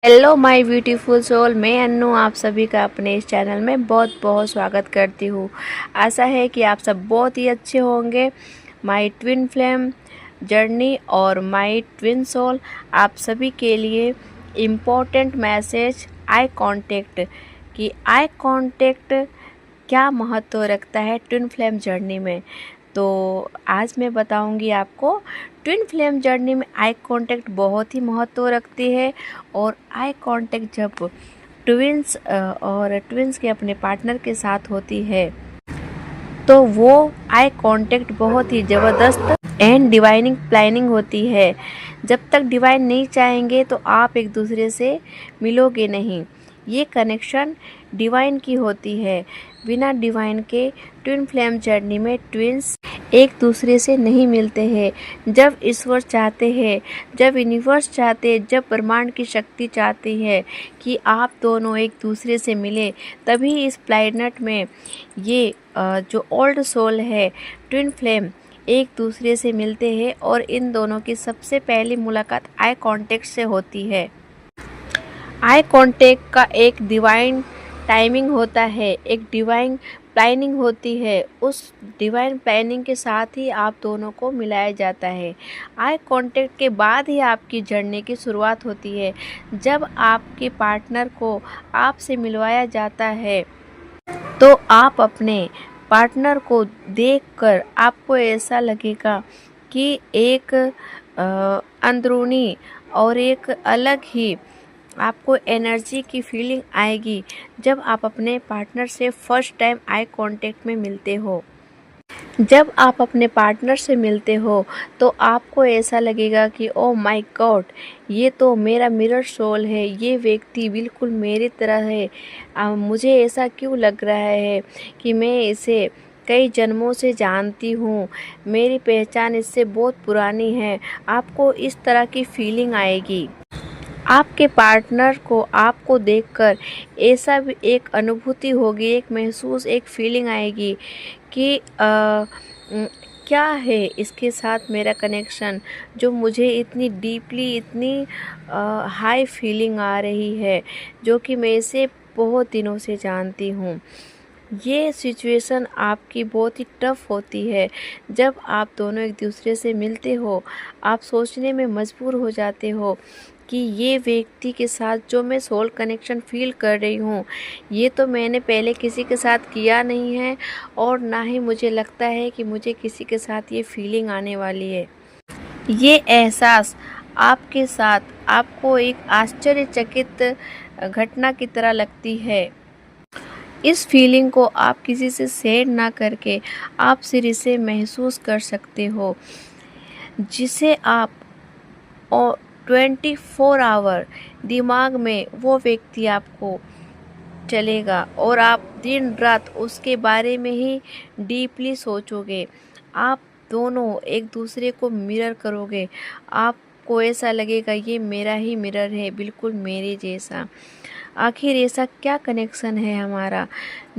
Hello my beautiful soul, मैं अन्नू आप सभी का अपने इस चैनल में बहुत बहुत स्वागत करती हूँ। आशा है कि आप सब बहुत ही अच्छे होंगे। माय ट्विन फ्लेम जर्नी और माय ट्विन सोल आप सभी के लिए इम्पोर्टेंट मैसेज आई कांटेक्ट कि आई कांटेक्ट क्या महत्व रखता है ट्विन फ्लेम जर्नी में। तो आज मैं बताऊंगी आपको ट्विन फ्लेम जर्नी में आई कांटेक्ट बहुत ही महत्व रखती है। और आई कांटेक्ट जब ट्विंस के अपने पार्टनर के साथ होती है तो वो आई कांटेक्ट बहुत ही ज़बरदस्त एंड डिवाइनिंग प्लानिंग होती है। जब तक डिवाइन नहीं चाहेंगे तो आप एक दूसरे से मिलोगे नहीं। ये कनेक्शन डिवाइन की होती है। बिना डिवाइन के ट्विन फ्लेम जर्नी में ट्विंस एक दूसरे से नहीं मिलते हैं। जब ईश्वर चाहते हैं, जब यूनिवर्स चाहते हैं, जब ब्रह्मांड की शक्ति चाहती है कि आप दोनों एक दूसरे से मिले, तभी इस प्लैनेट में ये जो ओल्ड सोल है ट्विन फ्लेम एक दूसरे से मिलते हैं। और इन दोनों की सबसे पहली मुलाकात आई कांटेक्ट से होती है। आई कांटेक्ट का एक डिवाइन टाइमिंग होता है, एक डिवाइन प्लानिंग होती है। उस डिवाइन प्लानिंग के साथ ही आप दोनों को मिलाया जाता है। आई कांटेक्ट के बाद ही आपकी जर्नी की शुरुआत होती है। जब आपके पार्टनर को आपसे मिलवाया जाता है तो आप अपने पार्टनर को देखकर आपको ऐसा लगेगा कि एक अंदरूनी और एक अलग ही आपको एनर्जी की फीलिंग आएगी जब आप अपने पार्टनर से फर्स्ट टाइम आई कांटेक्ट में मिलते हो। जब आप अपने पार्टनर से मिलते हो तो आपको ऐसा लगेगा कि ओह माय गॉड, ये तो मेरा मिरर सोल है, ये व्यक्ति बिल्कुल मेरी तरह है। मुझे ऐसा क्यों लग रहा है कि मैं इसे कई जन्मों से जानती हूँ, मेरी पहचान इससे बहुत पुरानी है। आपको इस तरह की फीलिंग आएगी। आपके पार्टनर को आपको देखकर ऐसा भी एक अनुभूति होगी, एक महसूस, एक फीलिंग आएगी कि क्या है इसके साथ मेरा कनेक्शन, जो मुझे इतनी डीपली, इतनी हाई फीलिंग आ रही है, जो कि मैं इसे बहुत दिनों से जानती हूँ। ये सिचुएशन आपकी बहुत ही टफ होती है। जब आप दोनों एक दूसरे से मिलते हो, आप सोचने में मजबूर हो जाते हो कि ये व्यक्ति के साथ जो मैं सोल कनेक्शन फील कर रही हूँ, ये तो मैंने पहले किसी के साथ किया नहीं है और ना ही मुझे लगता है कि मुझे किसी के साथ ये फीलिंग आने वाली है। ये एहसास आपके साथ आपको एक आश्चर्यचकित घटना की तरह लगती है। इस फीलिंग को आप किसी से शेयर ना करके आप सिर्फ इसे महसूस कर सकते हो, जिसे आप 24 आवर दिमाग में वो व्यक्ति आपको चलेगा और आप दिन रात उसके बारे में ही डीपली सोचोगे। आप दोनों एक दूसरे को मिरर करोगे। आपको ऐसा लगेगा ये मेरा ही मिरर है, बिल्कुल मेरे जैसा। आखिर ऐसा क्या कनेक्शन है हमारा,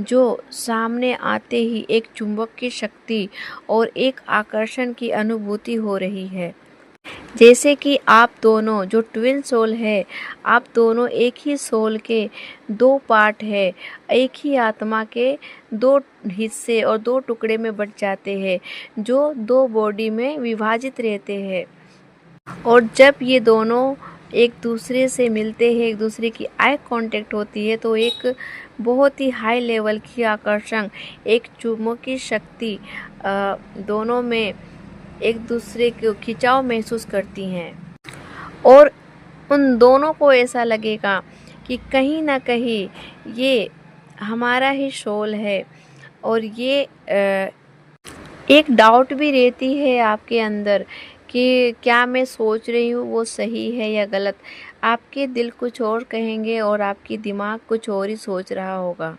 जो सामने आते ही एक चुंबक की शक्ति और एक आकर्षण की अनुभूति हो रही है। जैसे कि आप दोनों जो ट्विन सोल है, आप दोनों एक ही सोल के दो पार्ट है, एक ही आत्मा के दो हिस्से और दो टुकड़े में बट जाते हैं, जो दो बॉडी में विभाजित रहते हैं। और जब ये दोनों एक दूसरे से मिलते हैं, एक दूसरे की आई कांटेक्ट होती है, तो एक बहुत ही हाई लेवल की आकर्षण, एक चुंबकीय शक्ति दोनों में एक दूसरे को खिंचाव महसूस करती हैं। और उन दोनों को ऐसा लगेगा कि कहीं ना कहीं ये हमारा ही सोल है। और ये एक डाउट भी रहती है आपके अंदर कि क्या मैं सोच रही हूँ वो सही है या गलत। आपके दिल कुछ और कहेंगे और आपकी दिमाग कुछ और ही सोच रहा होगा।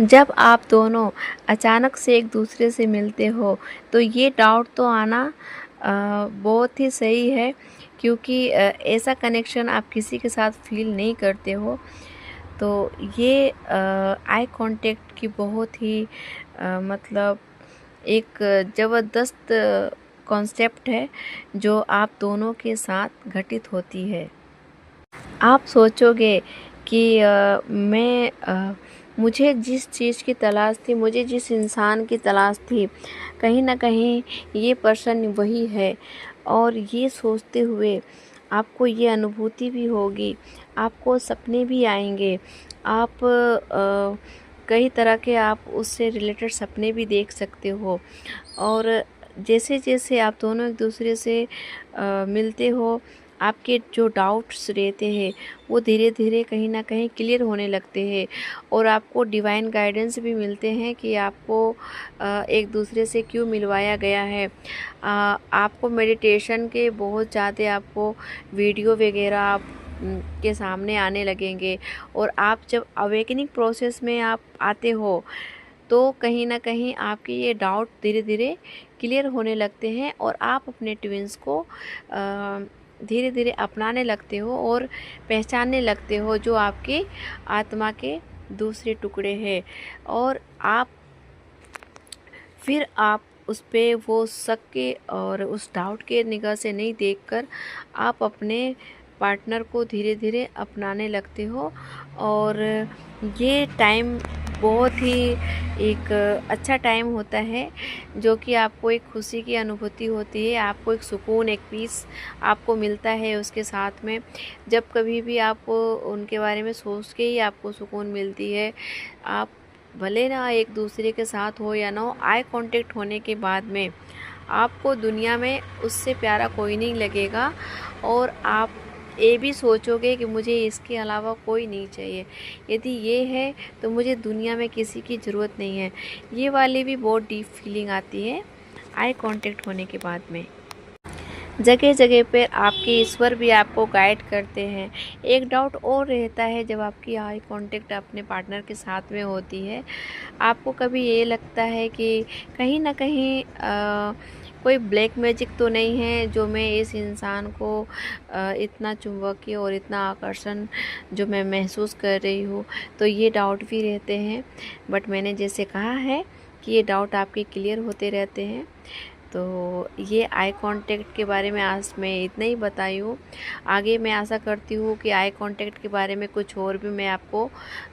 जब आप दोनों अचानक से एक दूसरे से मिलते हो तो ये डाउट तो आना बहुत ही सही है, क्योंकि ऐसा कनेक्शन आप किसी के साथ फील नहीं करते हो। तो ये आई कांटेक्ट की बहुत ही मतलब एक ज़बरदस्त कॉन्सेप्ट है जो आप दोनों के साथ घटित होती है। आप सोचोगे कि मुझे जिस चीज़ की तलाश थी, मुझे जिस इंसान की तलाश थी, कहीं न कहीं ये पर्सन वही है। और ये सोचते हुए आपको ये अनुभूति भी होगी, आपको सपने भी आएँगे। आप कई तरह के आप उससे रिलेटेड सपने भी देख सकते हो। और जैसे-जैसे आप दोनों एक-दूसरे से मिलते हो, आपके जो डाउट्स रहते हैं वो धीरे-धीरे कहीं न कहीं क्लियर होने लगते हैं। और आपको डिवाइन गाइडेंस भी मिलते हैं कि आपको एक-दूसरे से क्यों मिलवाया गया है। आपको मेडिटेशन के बहुत ज़्यादा आपको वीडियो वगैरह के सामने आने लगेंगे। और आप जब अवेकनिंग प्रोसेस में आप आते हो तो कहीं न कहीं आपके ये डाउट धीरे-धीरे क्लियर होने लगते हैं और आप अपने ट्विन्स को धीरे-धीरे अपनाने लगते हो और पहचानने लगते हो जो आपकी आत्मा के दूसरे टुकड़े हैं। और फिर आप उस पे वो शक के और उस डाउट के निगाह से नहीं देखकर आप अपने पार्टनर को धीरे-धीरे अपनाने लगते हो। और ये टाइम बहुत ही एक अच्छा टाइम होता है, जो कि आपको एक खुशी की अनुभूति होती है, आपको एक सुकून, एक पीस आपको मिलता है उसके साथ में। जब कभी भी आप उनके बारे में सोच के ही आपको सुकून मिलती है। आप भले ना एक दूसरे के साथ हो या ना हो, आई कांटेक्ट होने के बाद में आपको दुनिया में उससे प्यारा कोई नहीं लगेगा। और आप ये भी सोचोगे कि मुझे इसके अलावा कोई नहीं चाहिए। यदि ये है तो मुझे दुनिया में किसी की ज़रूरत नहीं है। ये वाली भी बहुत डीप फीलिंग आती है आई कांटेक्ट होने के बाद में। जगह जगह पर आपके ईश्वर भी आपको गाइड करते हैं। एक डाउट और रहता है जब आपकी आई कांटेक्ट अपने पार्टनर के साथ में होती है, आपको कभी ये लगता है कि कहीं ना कहीं कोई ब्लैक मैजिक तो नहीं है जो मैं इस इंसान को इतना चुंबकीय और इतना आकर्षण जो मैं महसूस कर रही हूँ। तो ये डाउट भी रहते हैं, बट मैंने जैसे कहा है कि ये डाउट आपके क्लियर होते रहते हैं। तो ये आई कांटेक्ट के बारे में आज मैं इतना ही बताई हूँ। आगे मैं आशा करती हूँ कि आई कांटेक्ट के बारे में कुछ और भी मैं आपको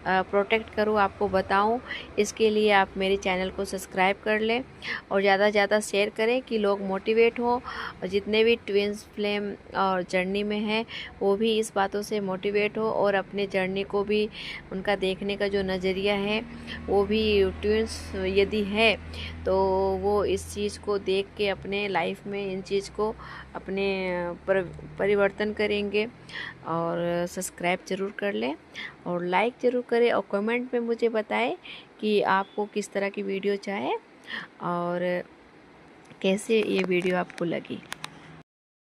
प्रोटेक्ट करूँ, आपको बताऊँ। इसके लिए आप मेरे चैनल को सब्सक्राइब कर लें और ज़्यादा से ज़्यादा शेयर करें कि लोग मोटिवेट हों। और जितने भी ट्विन्स फ्लेम और जर्नी में हैं वो भी इस बातों से मोटिवेट हो और अपने जर्नी को भी, उनका देखने का जो नज़रिया है वो भी ट्विन्स यदि है तो वो इस चीज़ को देख के अपने लाइफ में इन चीज़ को अपने परिवर्तन करेंगे। और सब्सक्राइब ज़रूर कर लें और लाइक ज़रूर करें और कमेंट में मुझे बताएं कि आपको किस तरह की वीडियो चाहे और कैसे ये वीडियो आपको लगी।